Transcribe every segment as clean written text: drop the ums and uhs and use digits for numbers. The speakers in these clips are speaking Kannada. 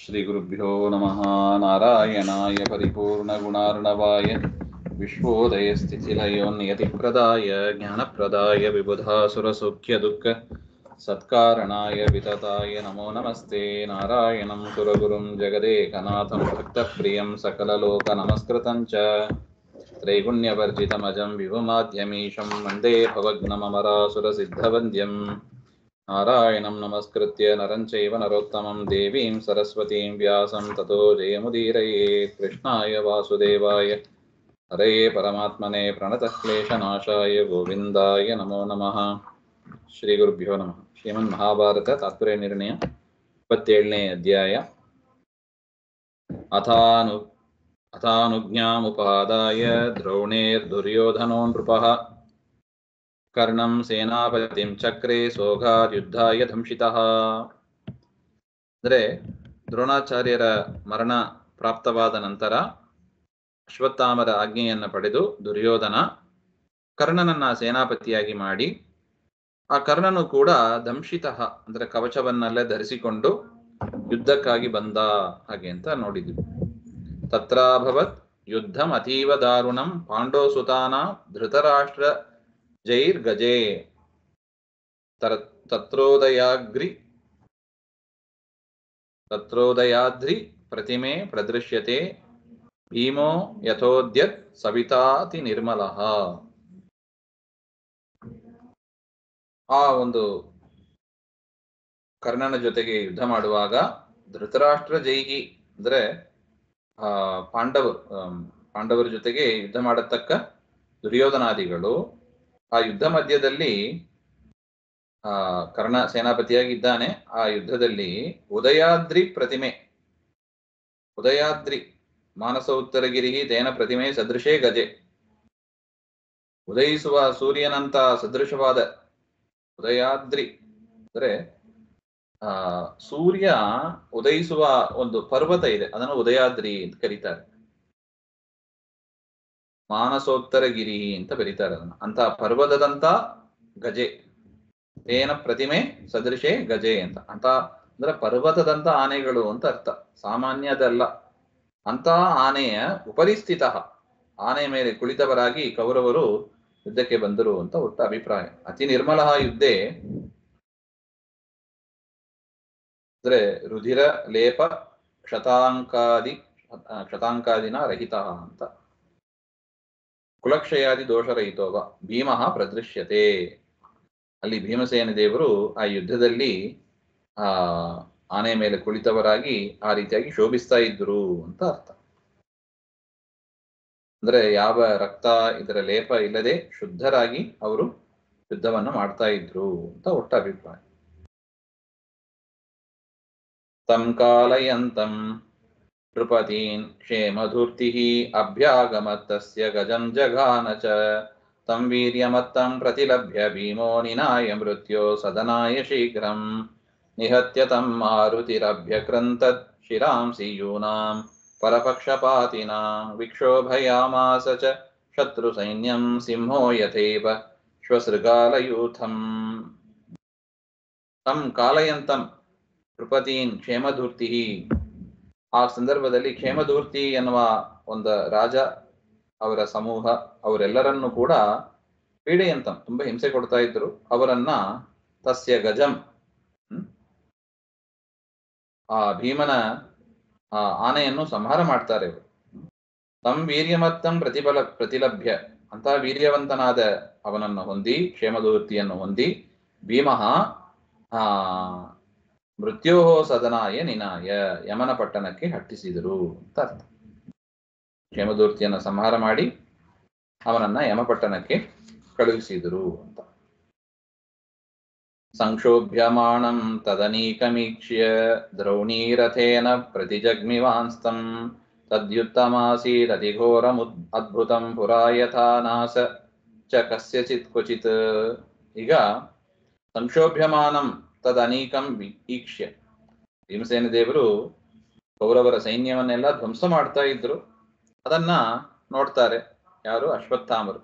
श्रीगुरुभ्यो नमः। नारायणाय परिपूर्णगुणार्णवाय विश्वोदयस्थितिलयोन्नियतिप्रदाय ज्ञानप्रदाय विबुधासुरसौख्यदुःख सत्कारणाय वितताय नमो नमस्ते। नारायणं सुरगुरुं जगदेकनाथं भक्तप्रियं सकललोकनमस्कृतं च त्रैगुण्यवर्जितमजं विभुमाद्यमीशं वन्दे भवग्नममरासुरसिद्धवन्द्यं। नारायणं नमस्कृत्य नरं चैव नरोत्तमं देवीं सरस्वतीं व्यासं ततो जयमुदीरयेत्। कृष्णाय वासुदेवाय हरये परमात्मने प्रणतः क्लेशनाशाय गोविन्दाय नमो नमः। ಶ್ರೀಗುರುಭ್ಯೋ ನಮಃ. ಶ್ರೀಮನ್ ಮಹಾಭಾರತ ತಾತ್ಪರ್ಯ ನಿರ್ಣಯ 27ನೇ ಅಧ್ಯಾಯ. ಅಥಾನುಜ್ಞಾಮುಪಾದಾಯ ದ್ರೋಣೇರ್ದುರ್ಯೋಧನೋ ನೃಪಃ ಕರ್ಣಂ ಸೇನಾಪತಿಂ ಚಕ್ರೆ ಸೋಘಾದ್ಯುದ್ಧಾಯ ಧಂಸಿತಃ. ಅಂದರೆ ದ್ರೋಣಾಚಾರ್ಯರ ಮರಣ ಪ್ರಾಪ್ತವಾದ ನಂತರ ಅಶ್ವತ್ಥಾಮರ ಆಜ್ಞೆಯನ್ನು ಪಡೆದು ದುರ್ಯೋಧನ ಕರ್ಣನನ್ನ ಸೇನಾಪತಿಯಾಗಿ ಮಾಡಿ, ಆ ಕರ್ಣನು ಕೂಡ ದಂಶಿತಃ ಅಂದ್ರೆ ಕವಚವನ್ನೆಲ್ಲ ಧರಿಸಿಕೊಂಡು ಯುದ್ಧಕ್ಕಾಗಿ ಬಂದ ಹಾಗೆ ಅಂತ ನೋಡಿದ್ವಿ. ತತ್ರಾಭವತ್ ಯುದ್ಧಂ ಅತೀವ ದಾರುಣಂ ಪಾಂಡೋಸುತಾನ ಧೃತರಾಷ್ಟ್ರ ಜೈರ್ ಗಜೇ ತತ್ರೋದಯಾದ್ರಿ ಪ್ರತಿಮೆ ಪ್ರದೃಶ್ಯತೆ ಭೀಮೋ ಯಥೋದ್ಯತ್ ಸವಿತಾತಿ ನಿರ್ಮಲಃ. ಆ ಒಂದು ಕರ್ಣನ ಜೊತೆಗೆ ಯುದ್ಧ ಮಾಡುವಾಗ ಧೃತರಾಷ್ಟ್ರ ಜೈಗಿ ಅಂದ್ರೆ ಪಾಂಡವರ ಜೊತೆಗೆ ಯುದ್ಧ ಮಾಡತಕ್ಕ ದುರ್ಯೋಧನಾದಿಗಳು ಆ ಯುದ್ಧ ಮಧ್ಯದಲ್ಲಿ ಕರ್ಣ ಸೇನಾಪತಿಯಾಗಿದ್ದಾನೆ. ಆ ಯುದ್ಧದಲ್ಲಿ ಉದಯಾದ್ರಿ ಪ್ರತಿಮೆ, ಉದಯಾದ್ರಿ ಮಾನಸ ಉತ್ತರಗಿರಿ ದೇನ ಪ್ರತಿಮೆ ಸದೃಶೇ ಗಜೆ, ಉದಯಿಸುವ ಸೂರ್ಯನಂತ ಸದೃಶವಾದ ಉದಯಾದ್ರಿ ಅಂದ್ರೆ ಸೂರ್ಯ ಉದಯಿಸುವ ಒಂದು ಪರ್ವತ ಇದೆ, ಅದನ್ನು ಉದಯಾದ್ರಿ ಅಂತ ಕರೀತಾರೆ. ಮಾನಸೋತ್ತರಗಿರಿ ಅಂತ ಕರೀತಾರೆ ಅದನ್ನ. ಅಂತ ಪರ್ವತದಂತ ಗಜೆ, ತೇನ ಪ್ರತಿಮೆ ಸದೃಶೇ ಗಜೆ ಅಂತ. ಅಂತ ಅಂದ್ರೆ ಪರ್ವತದಂತ ಆನೆಗಳು ಅಂತ ಅರ್ಥ, ಸಾಮಾನ್ಯದಲ್ಲ. ಅಂತ ಆನೆಯ ಉಪರಿಸ್ಥಿತ, ಆನೆ ಮೇಲೆ ಕುಳಿತವರಾಗಿ ಕೌರವರು ಯುದ್ಧಕ್ಕೆ ಬಂದರು ಅಂತ ಒಟ್ಟು ಅಭಿಪ್ರಾಯ. ಅತಿ ನಿರ್ಮಲ ಯುದ್ಧೆ ಅಂದ್ರೆ ರುಧಿರ ಲೇಪ ಕ್ಷತಾಂಕಾದಿನ ರಹಿತ ಅಂತ. ಕುಲಕ್ಷಯಾದಿ ದೋಷರಹಿತೋವ ಭೀಮಃ ಪ್ರದೃಶ್ಯತೆ. ಅಲ್ಲಿ ಭೀಮಸೇನ ದೇವರು ಆ ಯುದ್ಧದಲ್ಲಿ ಆನೆ ಮೇಲೆ ಕುಳಿತವರಾಗಿ ಆ ರೀತಿಯಾಗಿ ಶೋಭಿಸ್ತಾ ಇದ್ರು ಅಂತ ಅರ್ಥ. ಅಂದ್ರೆ ಯಾವ ರಕ್ತ ಇದರ ಲೇಪ ಇಲ್ಲದೆ ಶುದ್ಧರಾಗಿ ಅವರು ಯುದ್ಧವನ್ನು ಮಾಡ್ತಾ ಇದ್ರು ಅಂತ ಒಟ್ಟ ಅಭಿಪ್ರಾಯ. ತಂ ಕಾಲಯಂತಂ ನೃಪತೀನ್ ಕ್ಷೇಮಧೂರ್ತಿ ಅಭ್ಯಾಗಮತ್ತಸ್ಯ ಗಜಂ ಜಘಾನ ಚ ತಂ ವೀರ್ಯಮತ್ತಂ ಪ್ರತಿಲಭ್ಯ ಭೀಮೋ ನಿನಾಯ ಮೃತ್ಯೋ ಸದನಾಯ ಶೀಘ್ರಂ ನಿಹತ್ಯ ತಂ ಮಾರುತಿರಭ್ಯಕ್ರಂತತ್ ಶಿರಾಂಸಿ ಯೂನಾಂ ಪರಪಕ್ಷಪಾತಿನ ವಿಕ್ಷೋಭಯಾಮಾಸ ಚ ಶತ್ರು ಸೈನ್ಯಂ ಸಿಂಹೋ ಯಥೇವ ಶ್ವಸೃಗಾಲಯೂಥಂ. ತಂ ಕಾಲಯಂತಂ ನೃಪತೀನ್ ಕ್ಷೇಮಧೂರ್ತಿ. ಆ ಸಂದರ್ಭದಲ್ಲಿ ಕ್ಷೇಮಧೂರ್ತಿ ಎನ್ನುವ ಒಂದು ರಾಜ, ಅವರ ಸಮೂಹ, ಅವರೆಲ್ಲರನ್ನೂ ಕೂಡ ಪೀಡೆಯಂತಂ ತುಂಬಾ ಹಿಂಸೆ ಕೊಡ್ತಾ ಇದ್ರು. ಅವರನ್ನ ತಸ್ಯ ಗಜಂ, ಆ ಭೀಮನ ಆನೆಯನ್ನು ಸಂಹಾರ ಮಾಡ್ತಾರೆ ಅವರು. ತಂ ವೀರ್ಯಮತ್ತಂ ಪ್ರತಿಲಭ್ಯ, ಅಂತ ವೀರ್ಯವಂತನಾದ ಅವನನ್ನು ಹೊಂದಿ, ಕ್ಷೇಮಧೂರ್ತಿಯನ್ನು ಹೊಂದಿ, ಭೀಮಃ ಮೃತ್ಯೋಹೋ ಸದನಾಯ ನಿನಾಯ, ಯಮನ ಪಟ್ಟಣಕ್ಕೆ ಹಟ್ಟಿಸಿದರು ಅಂತ ಅರ್ಥ. ಕ್ಷೇಮಧೂರ್ತಿಯನ್ನು ಸಂಹಾರ ಮಾಡಿ ಅವನನ್ನ ಯಮಪಟ್ಟಣಕ್ಕೆ ಕಳುಹಿಸಿದರು ಅಂತ. ಸಂಕ್ಷೋಭ್ಯಮಾಣಂ ತದನೀಕಮೀಕ್ಷ್ಯ ದ್ರೌಣೀರಥೇನ ಪ್ರತಿಜಗ್ಮಿವಾಂಸ್ತಂ ತದ್ಯುತ್ತಮಾಸೀದತಿಘೋರಮುದ್ಭುತಂ ಪುರಾ ಯಥಾ ನಾಸ ಚ ಕಸ್ಯಚಿತ್ ಕ್ವಚಿತ್. ಈಗ ಸಂಕ್ಷೋಭ್ಯಮಾನಂ ತದನೀಕಂ ಈಕ್ಷ್ಯ, ಭೀಮಸೇನ ದೇವರು ಕೌರವರ ಸೈನ್ಯವನ್ನೆಲ್ಲ ಧ್ವಂಸ ಮಾಡ್ತಾ ಇದ್ರು. ಅದನ್ನ ನೋಡ್ತಾರೆ ಯಾರು? ಅಶ್ವತ್ಥಾಮರು.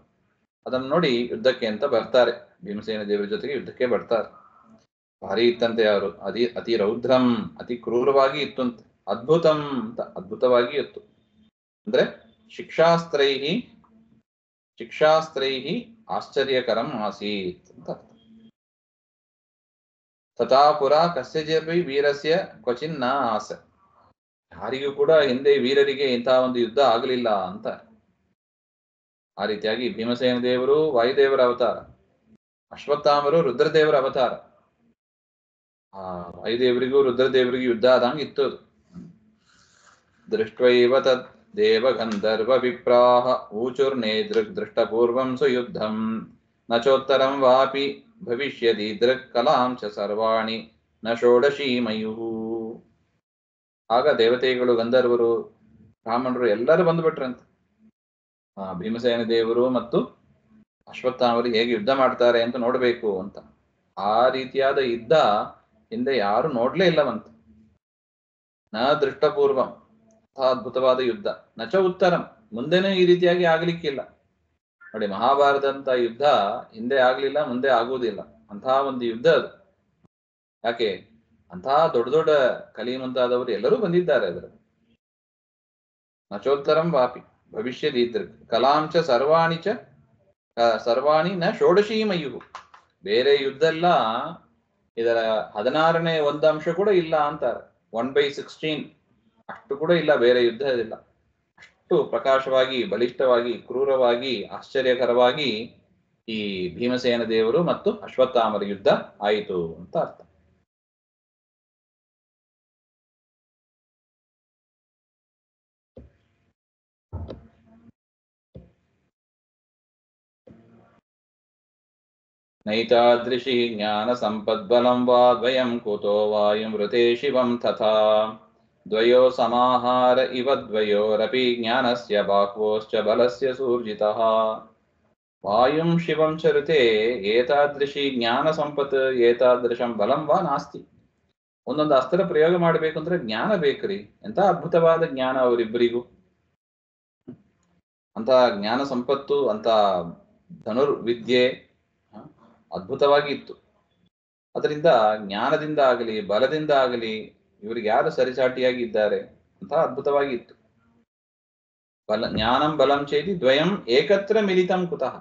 ಅದನ್ನು ನೋಡಿ ಯುದ್ಧಕ್ಕೆ ಅಂತ ಬರ್ತಾರೆ, ಭೀಮಸೇನ ದೇವರ ಜೊತೆಗೆ ಯುದ್ಧಕ್ಕೆ ಬರ್ತಾರೆ. ಭಾರಿ ಇತ್ತಂತೆ ಅವರು, ಅತಿ ರೌದ್ರಂ, ಅತಿ ಕ್ರೂರವಾಗಿ ಇತ್ತಂತೆ. ಅದ್ಭುತಂ ಅಂತ ಅದ್ಭುತವಾಗಿ ಇತ್ತು. ಅಂದ್ರೆ ಶಿಕ್ಷಾಸ್ತ್ರೈಹಿ ಆಶ್ಚರ್ಯಕರಂ ಆಸೀತ್ ಅಂತ ಅರ್ಥ. ತಥಾ ಪುರ ಕಸ್ಯಚಿದಪಿ ವೀರಸ್ಯ ಕ್ವಚಿನ್ ನ ಆಸೆ. ಯಾರಿಗೂ ಕೂಡ ಹಿಂದೆ ವೀರರಿಗೆ ಇಂತಹ ಒಂದು ಯುದ್ಧ ಆಗಲಿಲ್ಲ ಅಂತ. ಆ ರೀತಿಯಾಗಿ ಭೀಮಸೇನ ದೇವರು ವಾಯುದೇವರ ಅವತಾರ, ಅಶ್ವತ್ಥಾಮರು ರುದ್ರದೇವರ ಅವತಾರ. ಆ ವಾಯುದೇವರಿಗೂ ರುದ್ರದೇವರಿಗೂ ಯುದ್ಧ ಆದಂಗೆ ಇತ್ತು ಅದು. ದೃಷ್ಟ್ವೈವ ತದ್ ದೇವ ಗಂಧರ್ವ ವಿಪ್ರಾಹ ಊಚುರ್ನೇ ದೃಷ್ಟಪೂರ್ವಂ ಸುಯುದ್ಧಂ ನಚೋತ್ತರಂ ವಾಪಿ ಭವಿಷ್ಯದಿ ದೃಕ್ ಕಲಾಂ ಚ ಸರ್ವಾಣಿ ನ ಷೋಡಶೀಮಯುಃ. ಆಗ ದೇವತೆಗಳು, ಗಂಧರ್ವರು, ಬ್ರಾಹ್ಮಣರು ಎಲ್ಲರೂ ಬಂದ್ಬಿಟ್ರಂತೆ. ಭೀಮಸೇನ ದೇವರು ಮತ್ತು ಅಶ್ವತ್ಥಾಮರು ಹೇಗೆ ಯುದ್ಧ ಮಾಡ್ತಾರೆ ಅಂತ ನೋಡ್ಬೇಕು ಅಂತ. ಆ ರೀತಿಯಾದ ಯುದ್ಧ ಹಿಂದೆ ಯಾರು ನೋಡ್ಲೇ ಇಲ್ಲವಂತ. ನ ದೃಷ್ಟಪೂರ್ವಂ, ಅದ್ಭುತವಾದ ಯುದ್ಧ. ನಚ ಉತ್ತರಂ, ಮುಂದೆನೂ ಈ ರೀತಿಯಾಗಿ ಆಗ್ಲಿಕ್ಕಿಲ್ಲ. ನೋಡಿ, ಮಹಾಭಾರತದಂತ ಯುದ್ಧ ಹಿಂದೆ ಆಗ್ಲಿಲ್ಲ, ಮುಂದೆ ಆಗುವುದಿಲ್ಲ. ಅಂತಹ ಒಂದು ಯುದ್ಧ ಅದು. ಯಾಕೆ? ಅಂತಹ ದೊಡ್ಡ ದೊಡ್ಡ ಕಲಿ ಮುಂತಾದವರು ಎಲ್ಲರೂ ಬಂದಿದ್ದಾರೆ ಅದರಲ್ಲಿ. ನಚೋತ್ತರಂ ವಾಪಿ ಭವಿಷ್ಯದಿ ಕಲಾಂಚ ಸರ್ವಾಣಿ ನ ಷೋಡಶೀಮಯು. ಬೇರೆ ಯುದ್ಧ ಎಲ್ಲ ಇದರ 16ನೇ ಒಂದು ಅಂಶ ಕೂಡ ಇಲ್ಲ ಅಂತಾರೆ. 1/16 ಅಷ್ಟು ಕೂಡ ಇಲ್ಲ, ಬೇರೆ ಯುದ್ಧ ಇಲ್ಲ. ಅಷ್ಟು ಪ್ರಕಾಶವಾಗಿ, ಬಲಿಷ್ಠವಾಗಿ, ಕ್ರೂರವಾಗಿ, ಆಶ್ಚರ್ಯಕರವಾಗಿ ಈ ಭೀಮಸೇನ ದೇವರು ಮತ್ತು ಅಶ್ವತ್ಥಾಮರ ಯುದ್ಧ ಆಯಿತು ಅಂತ ಅರ್ಥ. ನೈತಾದೃಶಿ ಜ್ಞಾನ ಸಂಪದ್ಬಲಂ ವಾ ದ್ವಯಂ ಕುತೋ ವಾಯುಮೃತೆ ಶಿವಂ ತಥಾ ದ್ವಯೋ ಸಮಾಹಾರ ಇವ ದ್ವಯೋರಪಿ ಜ್ಞಾನಸ್ಯ ಬಾಹ್ವೋಶ್ಚ ಬಲಸ್ಯ ಸೂರ್ಜಿತಃ ವಾಯುಂ ಶಿವಂ ಚ ಋತೆ ಏತಾದೃಶಿ ಜ್ಞಾನ ಸಂಪತ್ ಏತಾದೃಶಂ ಬಲಂ ವಾ ನಾಸ್ತಿ. ಒಂದೊಂದು ಅಸ್ತ್ರ ಪ್ರಯೋಗ ಮಾಡಬೇಕು ಅಂದ್ರೆ ಜ್ಞಾನ ಬೇಕ್ರಿ. ಎಂತ ಅದ್ಭುತವಾದ ಜ್ಞಾನ ಅವರಿಬ್ಬರಿಗೂ. ಅಂತ ಜ್ಞಾನ ಸಂಪತ್ತು, ಅಂತ ಧನುರ್ವಿದ್ಯೆ ಅದ್ಭುತವಾಗಿ ಇತ್ತು. ಅದರಿಂದ ಜ್ಞಾನದಿಂದ ಆಗಲಿ, ಬಲದಿಂದ ಆಗಲಿ ಇವರಿಗೆ ಯಾರು ಸರಿಸಾಟಿಯಾಗಿ ಇದ್ದಾರೆ ಅಂತ ಅದ್ಭುತವಾಗಿ ಇತ್ತು. ಜ್ಞಾನಂ ಬಲಂ ಚೇತಿ ದ್ವಯಂ ಏಕತ್ರ ಮಿಲಿತಂ ಕುತಃ.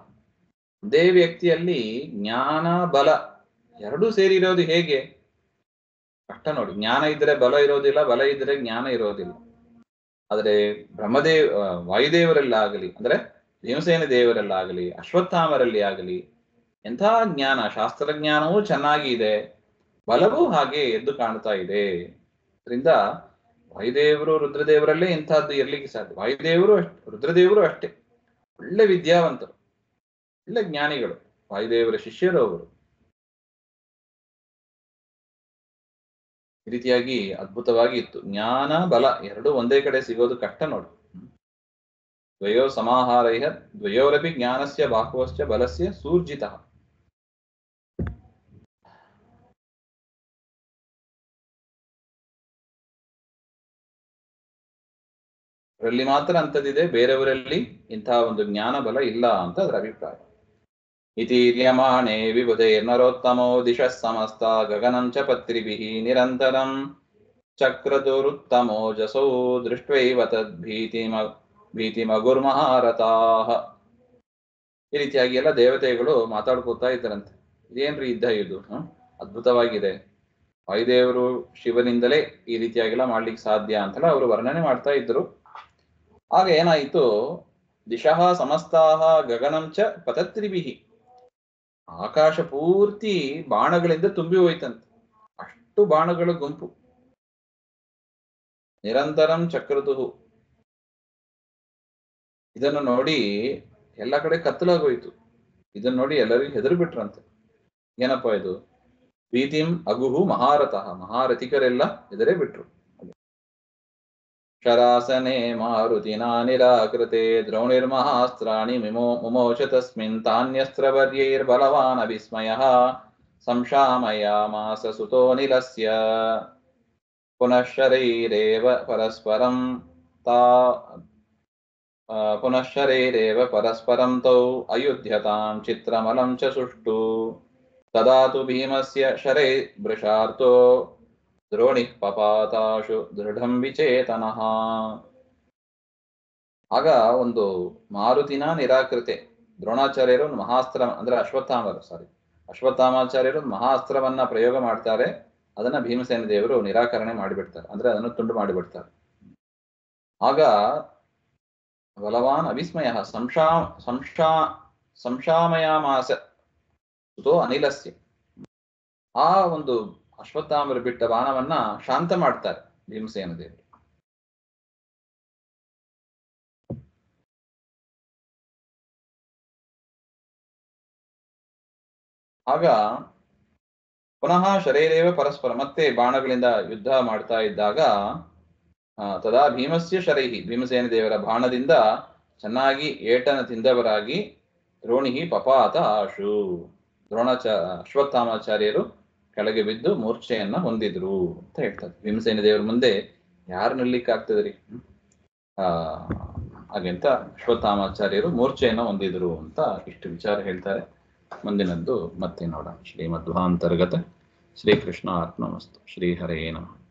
ಒಂದೇ ವ್ಯಕ್ತಿಯಲ್ಲಿ ಜ್ಞಾನ ಬಲ ಎರಡೂ ಸೇರಿರೋದು ಹೇಗೆ? ಕಷ್ಟ ನೋಡಿ. ಜ್ಞಾನ ಇದ್ರೆ ಬಲ ಇರೋದಿಲ್ಲ, ಬಲ ಇದ್ರೆ ಜ್ಞಾನ ಇರೋದಿಲ್ಲ. ಆದರೆ ವಾಯುದೇವರಲ್ಲಾಗಲಿ, ಅಂದ್ರೆ ಭೀಮಸೇನ ದೇವರಲ್ಲಾಗಲಿ, ಅಶ್ವತ್ಥಾಮರಲ್ಲಿ ಆಗಲಿ ಎಂಥ ಜ್ಞಾನ, ಶಾಸ್ತ್ರಜ್ಞಾನವೂ ಚೆನ್ನಾಗಿ ಇದೆ, ಬಲವೂ ಹಾಗೆ ಎದ್ದು ಕಾಣ್ತಾ ಇದೆ. ಅದರಿಂದ ವಾಯುದೇವರು ರುದ್ರದೇವರಲ್ಲೇ ಇಂಥದ್ದು ಇರ್ಲಿಕ್ಕೆ ಸಾಧ್ಯ. ವಾಯುದೇವರು ರುದ್ರದೇವರು ಅಷ್ಟೇ ಒಳ್ಳೆ ವಿದ್ಯಾವಂತರು, ಒಳ್ಳೆ ಜ್ಞಾನಿಗಳು, ವಾಯುದೇವರ ಶಿಷ್ಯರು ಅವರು. ಈ ರೀತಿಯಾಗಿ ಅದ್ಭುತವಾಗಿ ಇತ್ತು. ಜ್ಞಾನ ಬಲ ಎರಡೂ ಒಂದೇ ಕಡೆ ಸಿಗೋದು ಕಷ್ಟ ನೋಡಿ. ದ್ವಯೋ ಸಮಾಹಾರೈಃ ದ್ವಯೋರಪಿ ಜ್ಞಾನಸ್ಯ ಬಾಹ್ವಶ್ಚ ಬಲಸ್ಯ ಸೂರ್ಜಿತಃ. ಅವರಲ್ಲಿ ಮಾತ್ರ ಅಂಥದ್ದಿದೆ, ಬೇರೆಯವರಲ್ಲಿ ಇಂತಹ ಒಂದು ಜ್ಞಾನ ಬಲ ಇಲ್ಲ ಅಂತ ಅದರ ಅಭಿಪ್ರಾಯ. ಇತೀರ್ಯಮಾಣೇ ವಿಬುಧೈರ್ನರೋತ್ತಮೋ ದಿಶಃ ಸಮಸ್ತ ಗಗನಂ ಚ ಪತ್ರಿಭಿಃ ನಿರಂತರಂ ಚಕ್ರದುರುತ್ತಮೋ ಜಸೌ ದೃಷ್ಟ್ವೈವ ತದ್ಭೀತಿಮಗುರ್ಮಹಾರತಾಃ. ಈ ರೀತಿಯಾಗಿ ಎಲ್ಲ ದೇವತೆಗಳು ಮಾತಾಡ್ಕೋತಾ ಇದ್ದಾರಂತೆ. ಇದೇನ್ರಿ ಯುದ್ಧ ಇದು? ಅದ್ಭುತವಾಗಿದೆ. ವಾಯುದೇವರು ಶಿವನಿಂದಲೇ ಈ ರೀತಿಯಾಗೆಲ್ಲ ಮಾಡ್ಲಿಕ್ಕೆ ಸಾಧ್ಯ ಅಂತೆಲ್ಲ ಅವರು ವರ್ಣನೆ ಮಾಡ್ತಾ ಇದ್ರು. ಆಗ ಏನಾಯಿತು? ದಿಶಃ ಸಮಸ್ತಾಹ ಗಗನಂ ಚ ಪತತ್ರಿಭಿಃ. ಆಕಾಶ ಪೂರ್ತಿ ಬಾಣಗಳಿಂದ ತುಂಬಿ ಹೋಯ್ತಂತೆ. ಅಷ್ಟು ಬಾಣಗಳ ಗುಂಪು. ನಿರಂತರಂ ಚಕ್ರದುಹು. ಇದನ್ನು ನೋಡಿ ಎಲ್ಲ ಕಡೆ ಕತ್ತಲಾಗೋಯ್ತು. ಇದನ್ನು ನೋಡಿ ಎಲ್ಲರಿಗೂ ಹೆದರು ಬಿಟ್ರಂತೆ. ಏನಪ್ಪಾ ಇದು? ಭೀತಿಂ ಅಗುಹು ಮಹಾರಥಃ. ಮಹಾರಥಿಕರೆಲ್ಲ ಹೆದರೇ ಬಿಟ್ರು. ಶರಾಸನೆ ಮಾರುತಿನಾ ನಿರಾಕೃತೆ ದ್ರೌಣಿರ್ಮಹಾಸ್ತ್ರಾಣಿ ಮುಮೋಚ ತಸ್ಮಿನ್ ತಾನ್ಯಸ್ತ್ರವರ್ಯೈರ್ಬಲವಾನ್ ಅವಿಸ್ಮಯಃ ಸಂಶಾಮಯಾಮಾಸ ಸುತೋ ನಿಲಸ್ಯ ಪುನಃಶರೈರೇವ ಪರಸ್ಪರಂ ತೌ ಅಯುಧ್ಯತಾಂ ಚಿತ್ರಮಲಂ ಚ ಸುಷ್ಟು ತದಾ ತು ಭೀಮಸ್ಯ ಶರೈ ವೃಷಾರ್ಥೋ ದ್ರೋಣಿ ಪಪಾತಾಶು ದೃಢಂ ವಿಚೇತನಃ. ಆಗ ಒಂದು ಮಾರುತಿನ ನಿರಾಕೃತೆ ದ್ರೋಣಾಚಾರ್ಯರು ಒಂದು ಮಹಾಸ್ತ್ರ ಅಂದ್ರೆ ಅಶ್ವತ್ಥಾಮಾಚಾರ್ಯರು ಒಂದು ಮಹಾಸ್ತ್ರವನ್ನ ಪ್ರಯೋಗ ಮಾಡ್ತಾರೆ. ಅದನ್ನ ಭೀಮಸೇನ ದೇವರು ನಿರಾಕರಣೆ ಮಾಡಿಬಿಡ್ತಾರೆ, ಅಂದ್ರೆ ಅದನ್ನು ತುಂಡು ಮಾಡಿಬಿಡ್ತಾರೆ. ಆಗ ಬಲವಾನ್ ಅವಿಸ್ಮಯ ಸಂಶಾಮಯಾಮಾಸ ಸುತೋ ಅನಿಲಸ್ಯ. ಆ ಒಂದು ಅಶ್ವತ್ಥಾಮರು ಬಿಟ್ಟ ಬಾಣವನ್ನ ಶಾಂತ ಮಾಡ್ತಾರೆ ಭೀಮಸೇನ ದೇವರು. ಆಗ ಪುನಃ ಶರೀರೇವ ಪರಸ್ಪರ ಮತ್ತೆ ಬಾಣಗಳಿಂದ ಯುದ್ಧ ಮಾಡ್ತಾ ಇದ್ದಾಗ ತದಾ ಭೀಮಸ್ಯ ಶರೈಹಿ, ಭೀಮಸೇನ ದೇವರ ಬಾಣದಿಂದ ಚೆನ್ನಾಗಿ ಏಟನ ತಿಂದವರಾಗಿ ದ್ರೋಣಿಹಿ ಪಪಾತ ಆಶು, ಅಶ್ವತ್ಥಾಮಾಚಾರ್ಯರು ಕೆಳಗೆ ಬಿದ್ದು ಮೂರ್ಛೆಯನ್ನ ಹೊಂದಿದ್ರು ಅಂತ ಹೇಳ್ತಾರೆ. ಭೀಮಸೇನ ದೇವರ ಮುಂದೆ ಯಾರು ನಿಲ್ಲಿಕ್ಕಾಗ್ತದ್ರಿ? ಹಾಗೆಂತ ಅಶ್ವತ್ಥಾಮಾಚಾರ್ಯರು ಮೂರ್ಛೆಯನ್ನ ಹೊಂದಿದ್ರು ಅಂತ ಇಷ್ಟು ವಿಚಾರ ಹೇಳ್ತಾರೆ. ಮುಂದಿನದ್ದು ಮತ್ತೆ ನೋಡೋಣ. ಶ್ರೀಮಧ್ವಾಂತರ್ಗತ ಶ್ರೀಕೃಷ್ಣ ಅರ್ಪಣಮಸ್ತು. ಶ್ರೀಹರೇ ನಮಃ.